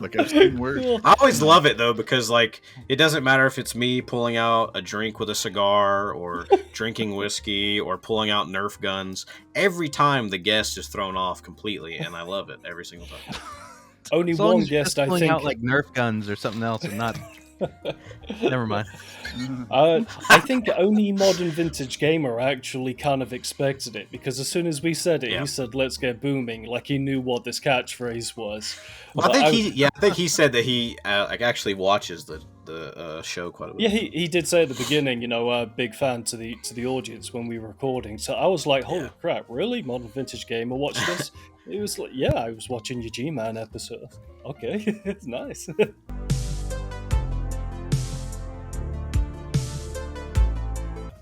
Like I've seen worse. I always love it though, because like it doesn't matter if it's me pulling out a drink with a cigar or drinking whiskey or pulling out Nerf guns. Every time the guest is thrown off completely, and I love it every single time. Only As long one as you're guest, just I pulling think. out like Nerf guns or something else, and not. Never mind. I think only Modern Vintage Gamer actually kind of expected it, because as soon as we said it, he said, "Let's get booming," like he knew what this catchphrase was. Well, I think he said that he like actually watches the show quite a bit. Yeah, he did say at the beginning, big fan to the audience when we were recording. So I was like, holy crap, really? Modern Vintage Gamer watched this? He was like, yeah, I was watching your G-Man episode. Okay, it's nice.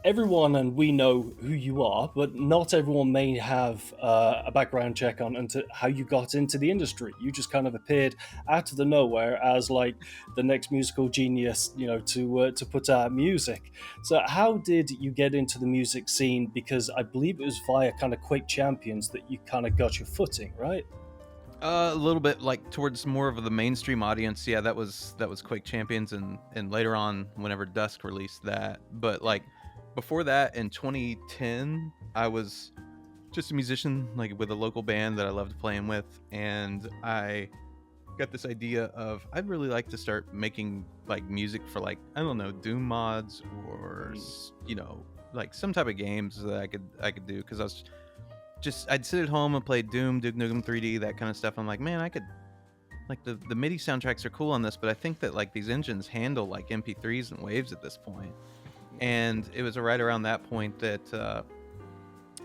Everyone, and we know who you are, but not everyone may have a background check on into how you got into the industry. You just kind of appeared out of the nowhere as like the next musical genius, to put out music. So how did you get into the music scene? Because I believe it was via kind of Quake Champions that you kind of got your footing, right? A little bit like towards more of the mainstream audience. Yeah, that was Quake Champions, and later on, whenever Dusk released that. But like before that, in 2010, I was just a musician, like with a local band that I loved playing with, and I got this idea of I'd really like to start making like music for like, I don't know, Doom mods or like some type of games that I could do, because I was I'd sit at home and play Doom, Duke Nukem 3D, that kind of stuff. I'm like, man, I could, like the MIDI soundtracks are cool on this, but I think that like these engines handle like MP3s and waves at this point. And it was right around that point that a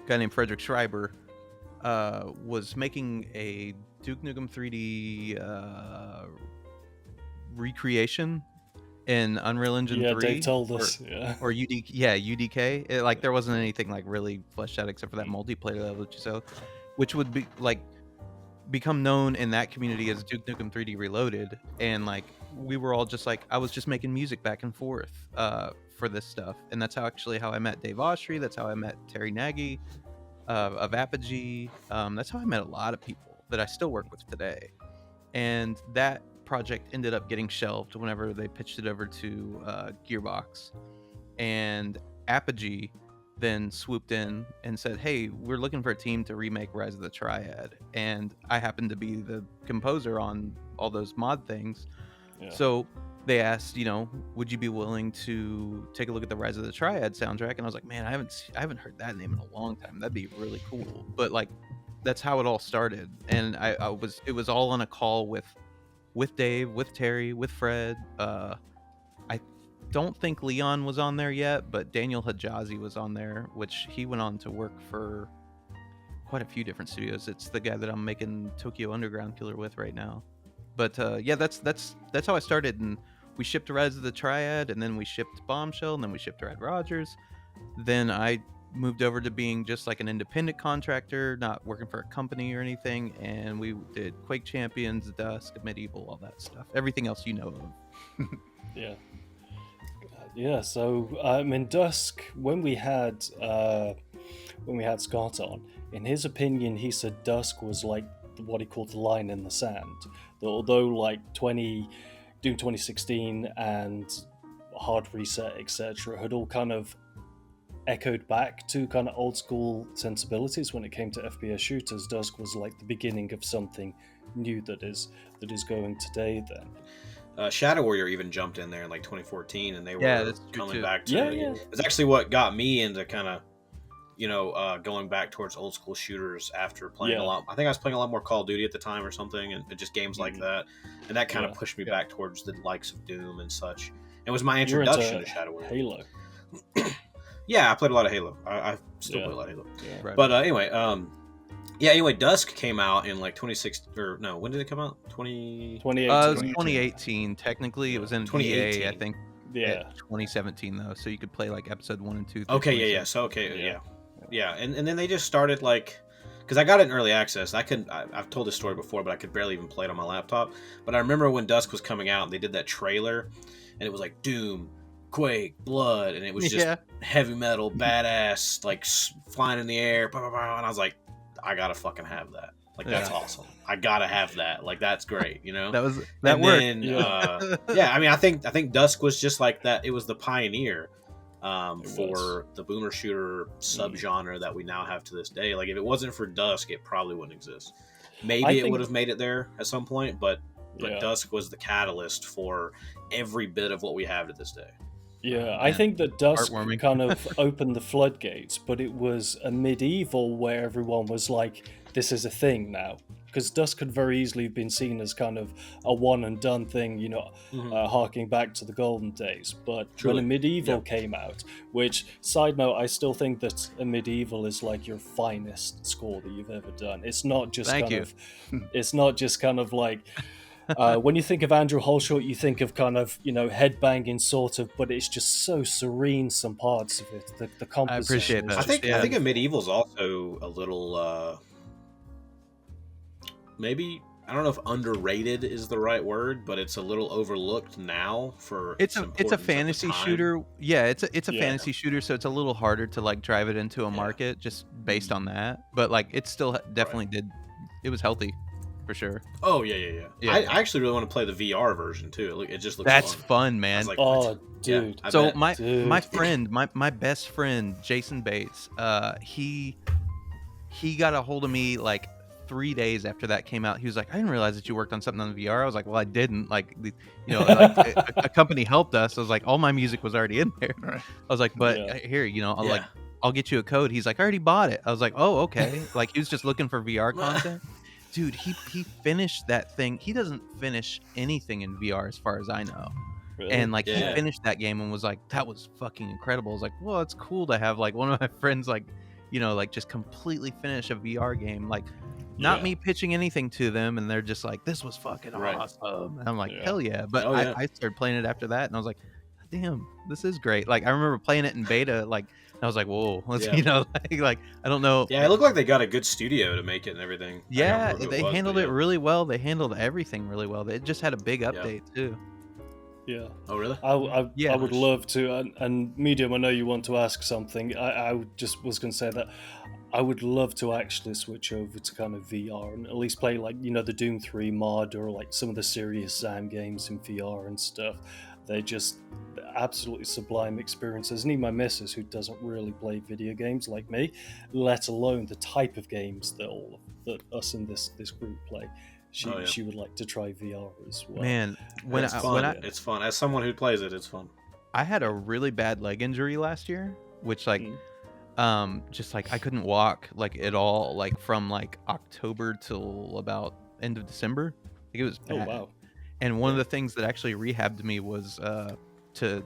guy named Frederick Schreiber was making a Duke Nukem 3D recreation in Unreal Engine 3. Yeah, Dave told us. Or UDK. Like there wasn't anything like really fleshed out except for that multiplayer level that you saw, which would be like become known in that community as Duke Nukem 3D Reloaded. And like we were all just like, I was just making music back and forth for this stuff, and that's how I met Dave Oshry. That's how I met Terry Nagy of Apogee. That's how I met a lot of people that I still work with today. And that project ended up getting shelved whenever they pitched it over to Gearbox, and Apogee then swooped in and said, hey, we're looking for a team to remake Rise of the Triad, and I happened to be the composer on all those mod things. So they asked, would you be willing to take a look at the Rise of the Triad soundtrack? And I was like, man, I haven't heard that name in a long time. That'd be really cool. But like, that's how it all started. And it was all on a call with Dave, with Terry, with Fred. I don't think Leon was on there yet, but Daniel Hijazi was on there, which he went on to work for quite a few different studios. It's the guy that I'm making Tokyo Underground Killer with right now. But yeah, that's how I started. And we shipped Rise of the Triad, and then we shipped Bombshell, and then we shipped Red Rogers. Then I moved over to being just like an independent contractor, not working for a company or anything. And we did Quake Champions, Dusk, Medieval, all that stuff. Everything else you know of. Yeah. So in Dusk, when we had Scott on, in his opinion, he said Dusk was like what he called the line in the sand. That although like Doom 2016 and Hard Reset, etc., had all kind of echoed back to kind of old school sensibilities when it came to FPS shooters, Dusk was like the beginning of something new that is going today then. Shadow Warrior even jumped in there in like 2014, and they were coming back to it. It's actually what got me into kind of going back towards old school shooters after playing a lot. I think I was playing a lot more Call of Duty at the time or something, and just games like that. And that kind of pushed me back towards the likes of Doom and such. It was my introduction to Shadow Warrior. Halo. Yeah, I played a lot of Halo. I still play a lot of Halo. Yeah. Right. But anyway, Dusk came out in like 2016, or no, when did it come out? 2018. It was 2018. Technically, it was in 2018. EA, I think. Yeah. 2017 though, so you could play like episode 1 and 2. Okay, yeah. So yeah, and then they just started like, because I got it in early access. I've told this story before, but I could barely even play it on my laptop. But I remember when Dusk was coming out, and they did that trailer, and it was like Doom, Quake, Blood, and it was just heavy metal, badass, like flying in the air, blah, blah, blah, and I was like, I gotta fucking have that. Like that's awesome. I gotta have that. Like that's great. that worked. Then, I mean, I think Dusk was just like that. It was the pioneer for the boomer shooter subgenre that we now have to this day. Like if it wasn't for Dusk, it probably wouldn't exist. Maybe it would have made it there at some point, but Dusk was the catalyst for every bit of what we have to this day. Yeah, I think that Dusk kind of opened the floodgates, but it was a medieval where everyone was like, this is a thing now. Because Dusk could very easily have been seen as kind of a one and done thing, harking back to the golden days. But when a medieval came out, which, side note, I still think that a medieval is like your finest score that you've ever done. It's not just it's not just kind of like, when you think of Andrew Hulshult, you think of kind of, headbanging sort of, but it's just so serene, some parts of it. The composition. I appreciate that. I think a medieval is also a little, maybe, I don't know if underrated is the right word, but it's a little overlooked now for it's a fantasy shooter. Yeah, it's a fantasy shooter, so it's a little harder to like drive it into a market just based on that. But like it still definitely did. It was healthy. For sure. Oh yeah. I actually really want to play the VR version too. It just looks. That's fun, man. Like, dude. Yeah, so my friend, my best friend, Jason Bates, he got a hold of me like 3 days after that came out. He was like, I didn't realize that you worked on something on VR. I was like, well, I didn't. Like, a company helped us. I was like, all my music was already in there. Right. I was like, but here, I'll get you a code. He's like, I already bought it. I was like, oh, okay. Like he was just looking for VR content. Dude, he finished that thing. He doesn't finish anything in VR as far as I know. Really? And like he finished that game and was like, that was fucking incredible. I was like, well, it's cool to have like one of my friends like, like just completely finish a VR game. Like not me pitching anything to them, and they're just like, this was fucking awesome. And I'm like, hell yeah. But I started playing it after that, and I was like, damn, this is great. Like I remember playing it in beta, like I was like, whoa, let's, like I don't know. Yeah, it looked like they got a good studio to make it and everything. Yeah, they handled it really well. They handled everything really well. It just had a big update too. Yeah. Oh, really? I would love to. And Medium, I know you want to ask something. I just was going to say that I would love to actually switch over to kind of VR and at least play like, the Doom 3 mod or like some of the Serious Sam games in VR and stuff. They're just absolutely sublime experiences. And even my missus, who doesn't really play video games like me, let alone the type of games that us in this group play, she would like to try VR as well. Man, it's fun. As someone who plays it, it's fun. I had a really bad leg injury last year, which like, just like I couldn't walk like at all, like from like October till about end of December. Like, it was bad. Oh wow. And one of the things that actually rehabbed me was to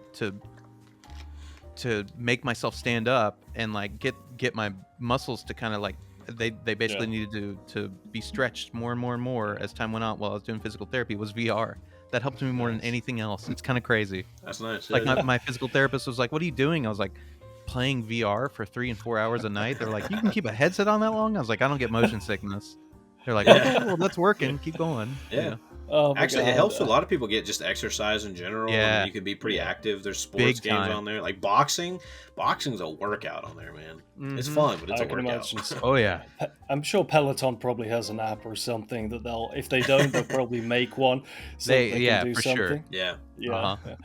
make myself stand up and like get my muscles to kind of like they basically needed to be stretched more and more and more as time went on while I was doing physical therapy was VR. That helped me more than anything else. It's kind of crazy. That's nice. Like my physical therapist was like, "What are you doing?" I was like, "Playing VR for 3 and 4 hours a night." They're like, "You can keep a headset on that long?" I was like, "I don't get motion sickness." They're like, "Okay, well, that's working. Keep going." Yeah. Oh, actually, it helps a lot of people get just exercise in general. Yeah. I mean, you could be pretty active. There's sports games on there. Like boxing. Boxing's a workout on there, man. Mm-hmm. It's fun, but it's a workout. So. Oh, yeah. I'm sure Peloton probably has an app or something that if they don't, they'll probably make one so they can do for something. Sure. Yeah. Yeah. Uh-huh.